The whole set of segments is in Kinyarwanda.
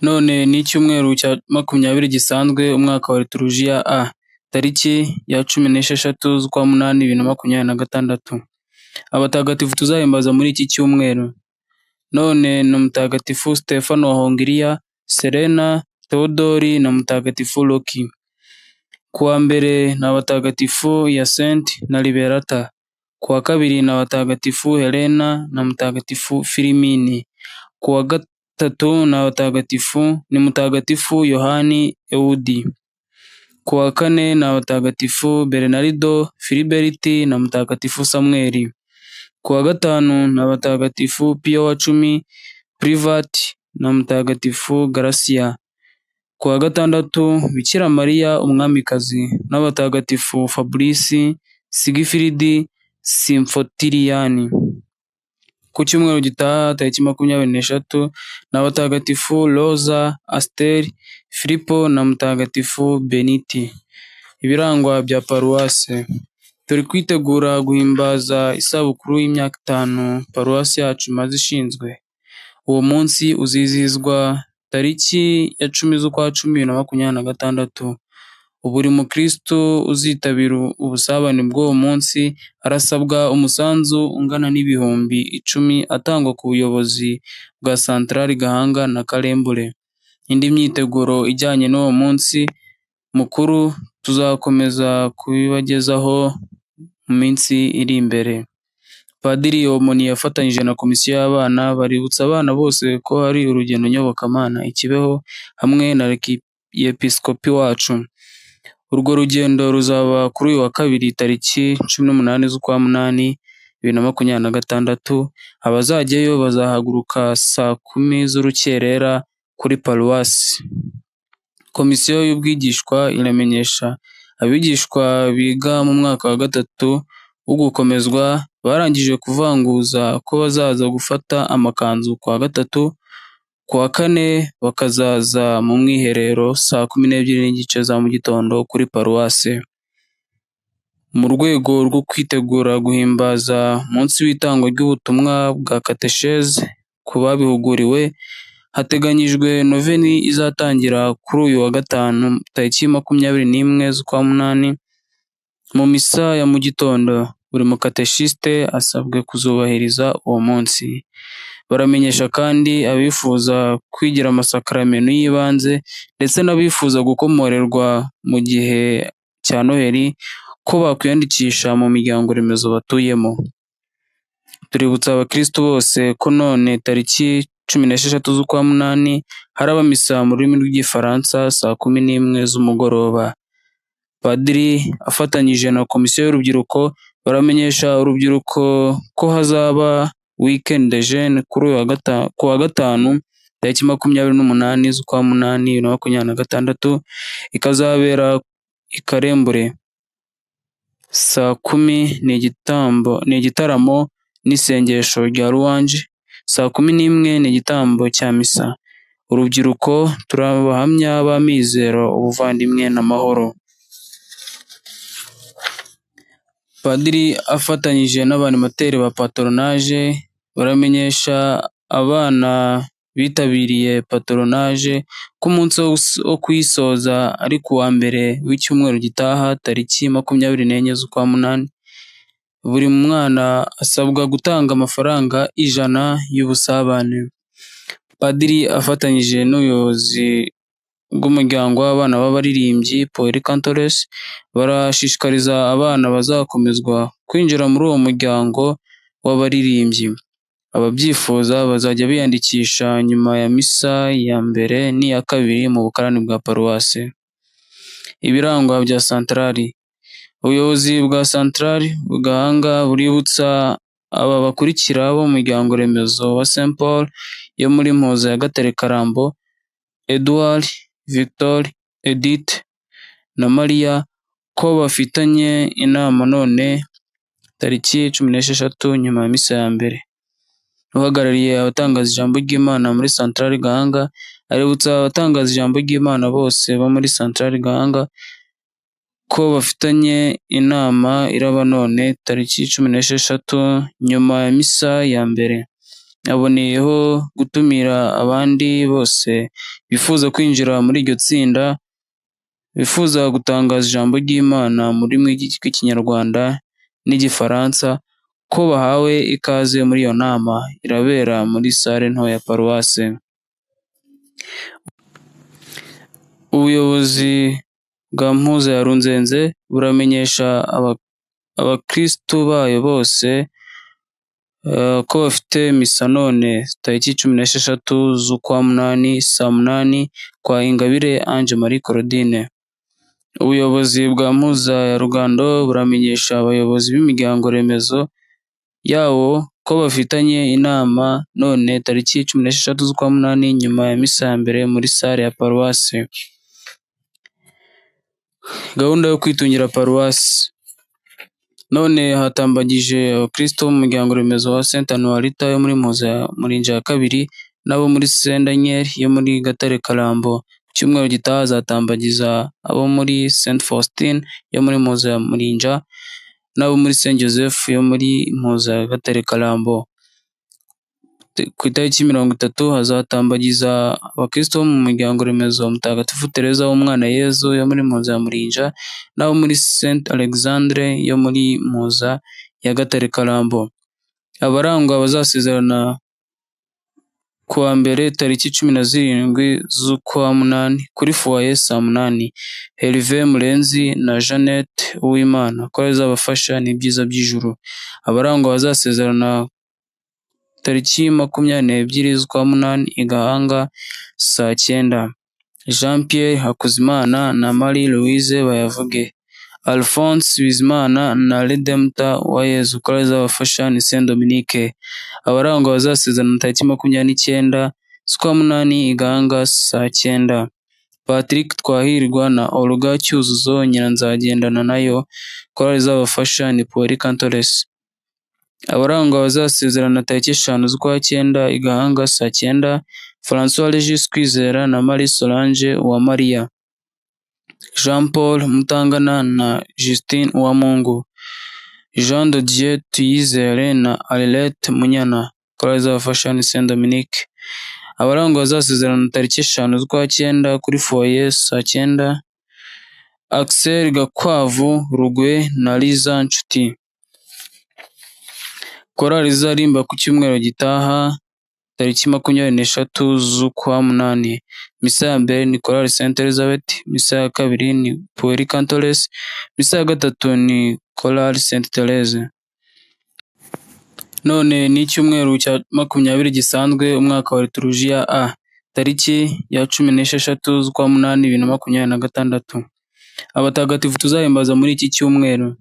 None ni icyumweru cya 20 gisanzwe umwaka wa liturujia A, tariki ya 16/8/2026. Abatagatifu tuzahimbaza muri iki cyumweru. None ni Mutagatifu Stefano wa Hongiriya, Serena, Theodori na Mutagatifu Loki. Kuwa mbere ni abatagatifu Hyacinthe na Liberata. Kuwa kabiri ni abatagatifu Helena na Mutagatifu Filimini. Kuwa gatatu ni Mutagatifu Yohani Eudi. Kuwa kane ni abatagatifu Bernardo Filiberti na Mutagatifu Samueli. Kuwa gatanu ni abatagatifu Pio wa cumi Privat na Mutagatifu Gracia. Kuwa gatandatu Bikira Mariya Umwamikazi n'abatagatifu Fabrice, Sigifiridi, Simfotiriyani. Ku cyumweru gitaha tariki 26 ni abatagatifu Rosa, Asteri, Filipo na Mutagatifu Beniti. Ibirangwa bya paruwase. Turi kwitegura guhimbaza isabukuru y'imyaka 5 paruwasi yacu imaze ishinzwe. Uwo munsi uzizihizwa tariki ya 10/10/2026. Buri mukristo uzitabira ubusabane bw'uwo munsi arasabwa umusanzu ungana n'ibihumbi 10 atangwa ku buyobozi bwa Santarari Gahanga na Karembure. Indi myiteguro ijyanye n'uwo munsi mukuru tuzakomeza kubibagezaho mu minsi iri imbere. Padiri Omoni yafatanyije na komisiyo y'abana baributsa abana bose ko hari urugendo nyobokamana i Kibeho hamwe na Yepiskopi wacu. Urwo rugendo ruzaba kuri uyu wa kabiri tariki 18/8/2026. Abazajyayo bazahaguruka saa 10 z'urukerera kuri paruwasi. Komisiyo y'ubwigishwa iramenyesha abigishwa biga mu mwaka wa gatatu wo gukomezwa barangije kuvanguza ko bazaza gufata amakanzu kuwa gatatu, kuwa kane bakazaza mu mwiherero saa 12:30 za mu gitondo kuri paruwase. Mu rwego rwo kwitegura guhimbaza umunsi w'itangwa ry'ubutumwa bwa katesheze ku babihuguriwe, hateganyijwe noveni izatangira kuri uyu wa gatanu tariki 21/8. Mu misa ya mu gitondo buri mukateshiste asabwe kuzubahiriza uwo munsi. Baramenyesha kandi abifuza kwigira amasakaramentu y'ibanze ndetse n'abifuza gukomorerwa mu gihe cya Noheli ko bakwiyandikisha mu miryango remezo batuyemo. Tuributsa abakristo bose ko none tariki 16/8 haraba misa mu rurimi rw'Igifaransa saa 11 z'umugoroba. Padiri afatanyije na komisiyo y'urubyiruko baramenyesha urubyiruko ko hazaba weekend de jeune kuri kuwa gatanu tariki 28/8/2026 ikazabera i Karembure. Saa 10 ni igitaramo n'isengesho rya Louange. Saa 11 ni igitambo cya misa. Urubyiruko turi abahamya b'amizero, ubuvandimwe n'amahoro. Padiri afatanyije n'abanimateri ba patronage baramenyesha abana bitabiriye patronage ko umunsi wo kuyisoza ari kuwa mbere w'icyumweru gitaha tariki 24/8. Buri mwana asabwa gutanga amafaranga 100 y'ubusabane. Padiri afatanyije n'ubuyobozi bw'umuryango w'abana b'abaririmbyi Paul Cantores barashishikariza abana bazakomezwa kwinjira muri uwo muryango w'abaririmbyi. Ababyifuza bazajya biyandikisha nyuma ya misa ya mbere n'iya kabiri mu bukarani bwa paruwase. Ibirangwa bya Santarari. Ubuyobozi bwa Santarari Gahanga buributsa aba bakurikira bo mu muryango remezo wa Saint Paul yo muri Mpuza ya Gatare Karambo: Edouard, Victor, Edith na Maria ko bafitanye inama none tariki 16 nyuma ya misa ya mbere. Uhagarariye abatangaza ijambo ry'Imana muri Santarari Gahanga aributsa abatangaza ijambo ry'Imana bose bo muri Santarari Gahanga ko bafitanye inama iraba none tariki 16 nyuma ya misa ya mbere. Yaboneyeho gutumira abandi bose bifuza kwinjira muri iryo tsinda, bifuza gutangaza ijambo ry'Imana mu rurimi rw'Ikinyarwanda n'Igifaransa, ko bahawe ikaze muri iyo nama. Irabera muri sale nto ya paruwase. Ubuyobozi bwa Mpuza ya Runzenze buramenyesha abakristu bayo bose ko bafite misa none tariki 16 z'ukwa munani saa 8 kwa Ingabire Ange Marie Claudine. Ubuyobozi bwa Mpuza ya Rugando buramenyesha abayobozi b'imiryango remezo yawo ko bafitanye inama none tariki 16 z'ukwa munani nyuma ya misa ya mbere muri sale ya paruwase. Gahunda yo kwitungira paruwasi. None hatambagije abakristo mu muryango remezo wa Saint Anuarita yo muri Mpuza Murinja ya kabiri n'abo muri Saint Daniel yo muri Gatare Karambo. Cyumweru gitaha hazatambagiza abo muri Saint Faustin yo muri Mpuza Murinja n'abo muri Saint Joseph yo muri Mpuza Gatare Karambo. Ku itariki 30 hazatambagiza abakristo bo mu muryango remezo Mutagatifu Tereza w'Umwana Yezu yo muri Mpuza Murinja n'abo muri Saint Alexandre yo muri Mpuza ya Gatare Karambo. Abarangwa bazasezerana kuwa mbere tariki 17 z'ukwa munani kuri foyer saa 8. Herve Murenzi na Jeannette Uwimana ko bazabafasha n'ibyiza by'ijuru. Abarangwa bazasezerana tariki 22 z'ukwa munani i Gahanga saa 9. Jean Pierre Hakuzimana na Marie Louise Bayavuge. Alphonse Bizimana na Redempta Uwayezu ko bazabafasha ni Saint Dominique. Abarangwa bazasezerana tariki 29 z'ukwa munani i Gahanga saa 9. Patrick Twahirwa na Olga Cyuzuzo Nyiranzagendana nayo ko bazabafasha ni Paul Cantores. Abarangwa bazasezerana tariki 5 z'ukwa 9 i Gahanga saa 9. François Regis Kwizera na Marie Solange Uwamariya. Jean Paul Mutangana na Justine Uwamungu. Jean de Dieu Tuyizere na Arlette Munyana ko bazabafasha ni Saint Dominique. Abarangwa bazasezerana tariki 5 z'ukwa 9 kuri foyer saa 9. Axel Gakwavu Rugwe na Liza Nshuti. Korali izarimba ku cyumweru gitaha tariki 23 z'ukwa munani. Misa ya mbere ni Korali Saint Elizabeth, misa ya kabiri ni Pueri Cantores, misa ya gatatu ni Korali Saint Therese. None ni icyumweru cya 20 gisanzwe umwaka wa liturujia A tariki ya 16 z'ukwa munani 2026. Abatagatifu tuzahimbaza muri iki cyumweru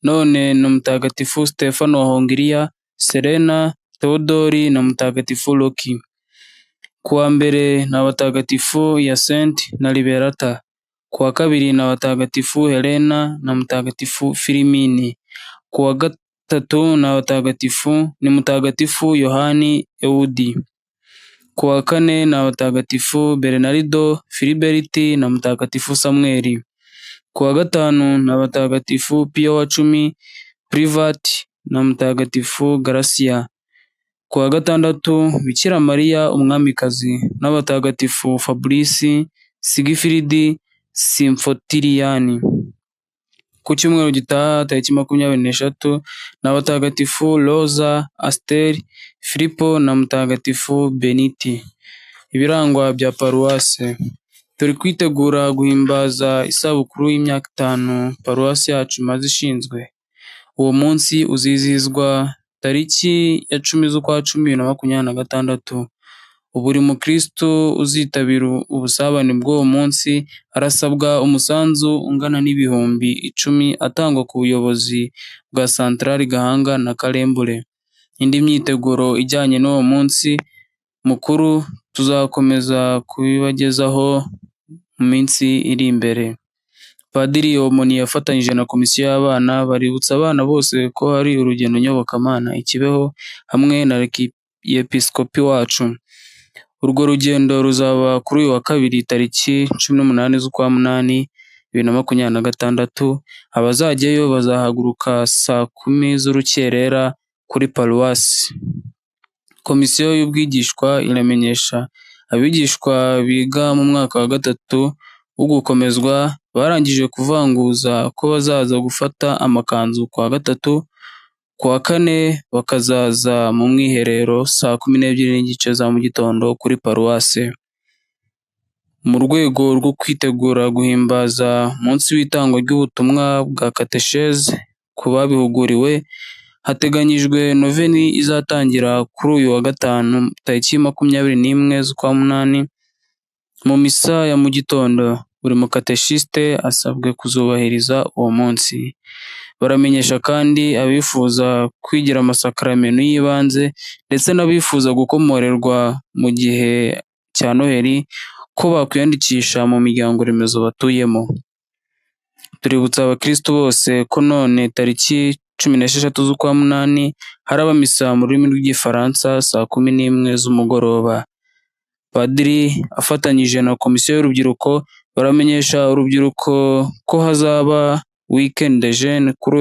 none ni Mutagatifu Stefano wa Hongiriya, Serena, Theodori na Mutagatifu Loki. Kuwa mbere ni abatagatifu Hyacinthe na Liberata. Kuwa kabiri ni abatagatifu Helena na Mutagatifu Filimini. Kuwa gatatu ni Mutagatifu Yohani Eudi. Kuwa kane ni abatagatifu Bernardo Filiberti na Mutagatifu Samueli. Kuwa gatanu ni abatagatifu Pio wa 10 Privat na Mutagatifu Gracia. Kuwa gatandatu Bikira Mariya Umwamikazi n'abatagatifu Fabrice, Sigifiridi, Simfotiriyani. Ku cyumweru gitaha tariki 23 n'abatagatifu Rosa, Asteri, Filipo na Mutagatifu Beniti. Ibirangwa bya paruwase. Turi kwitegura guhimbaza isabukuru y'imyaka 5 paruwasi yacu imaze ishinzwe. Uwo munsi uzizihizwa tariki ya 10 z'ukwa 10 2026. Buri mukristo uzitabira ubusabane bw'uwo munsi arasabwa umusanzu ungana n'ibihumbi 10 atangwa ku buyobozi bwa Santrali Gahanga na Karembure. Indi myiteguro ijyanye n'uwo munsi mukuru tuzakomeza kubibagezaho mu minsi iri imbere. Padiri Omoni yafatanyije na komisiyo y'abana baributsa abana bose ko hari urugendo nyobokamana i Kibeho hamwe na Yepiskopi wacu. Urwo rugendo ruzaba kuri uyu wa kabiri tariki 18 z'ukwa munani 2026. Abazajyayo bazahaguruka saa 10 z'urukerera kuri paruwasi. Komisiyo y'ubwigishwa iramenyesha abigishwa biga mu mwaka wa gatatu wo gukomezwa barangije kuvanguza ko bazaza gufata amakanzu ku wa gatatu, ku wa kane bakazaza mu mwiherero saa 12:30 za mu gitondo kuri paruwase. Mu rwego rwo kwitegura guhimbaza umunsi w'itangwa ry'ubutumwa bwa katesheze ku babihuguriwe, hateganyijwe noveni izatangira kuri uyu wa gatanu tariki 21 z'ukwa munani. Mu misa ya mu gitondo buri mukateshisite asabwe kuzubahiriza uwo munsi. Baramenyesha kandi abifuza kwigira amasakaramentu y'ibanze ndetse n'abifuza gukomorerwa mu gihe cya Noheli ko bakwiyandikisha mu miryango remezo batuyemo. Tuributsa abakristo bose ko none tariki 16 z'ukwa munani haraba misa mu rurimi rw'igifaransa saa 11 z'umugoroba. Padiri afatanyije na komisiyo y'urubyiruko baramenyesha urubyiruko ko hazaba weekend de jeune kuri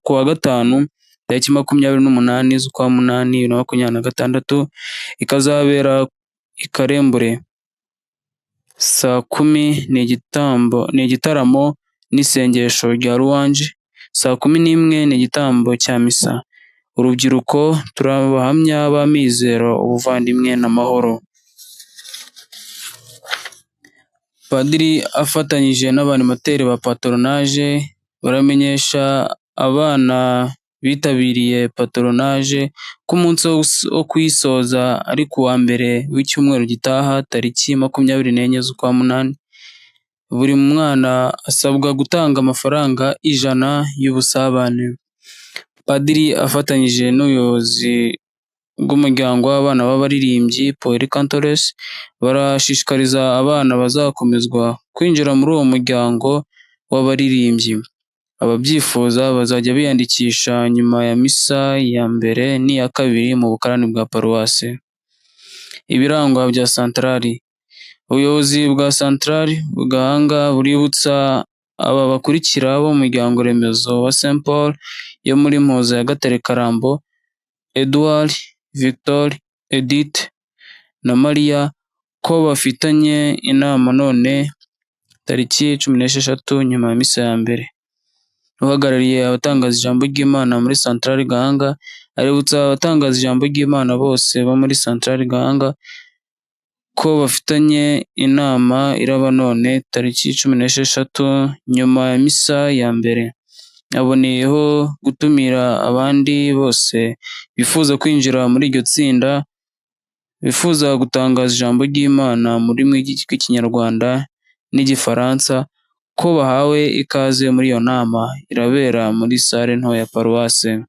ku wa gatanu tariki 28 z'ukwa munani 2026, ikazabera i Karembure. Saa 10 ni igitaramo n'isengesho rya Louange, saa 11 ni igitambo cya misa. Urubyiruko turi abahamya b'amizero, ubuvandimwe n'amahoro. Padiri afatanyije n'abanimateri ba patronage baramenyesha abana bitabiriye patronage ko umunsi wo kuyisoza ari ku wa mbere w'icyumweru gitaha tariki 24 z'ukwa munani. Buri mwana asabwa gutanga amafaranga 100 y'ubusabane. Padiri afatanyije n'ubuyobozi bw'umuryango w'abana b'abaririmbyi Poeri Cantores barashishikariza abana bazakomezwa kwinjira muri uwo muryango w'abaririmbyi. Ababyifuza bazajya biyandikisha nyuma ya misa ya mbere n'iya kabiri mu bukarani bwa paruwase. Ibirangwa bya santarari. Ubuyobozi bwa santarari Gahanga buributsa aba bakurikira bo mu muryango remezo wa Saint Paul yo muri Mpuza ya Gatare Karambo: Edouard, Victor, Edith na Maria ko bafitanye inama none tariki 16 nyuma ya misa ya mbere. Uhagarariye abatangaza ijambo ry'Imana muri santarari Gahanga aributsa abatangaza ijambo ry'Imana bose bo muri santarari Gahanga ko bafitanye inama iraba none tariki 16 nyuma ya misa ya mbere. Aboneyeho gutumira abandi bose bifuza kwinjira muri iryo tsinda, bifuza gutangaza ijambo ry'Imana mu rurimi rw'Ikinyarwanda n'Igifaransa ko bahawe ikaze muri iyo nama irabera muri sale nto ya paruwase.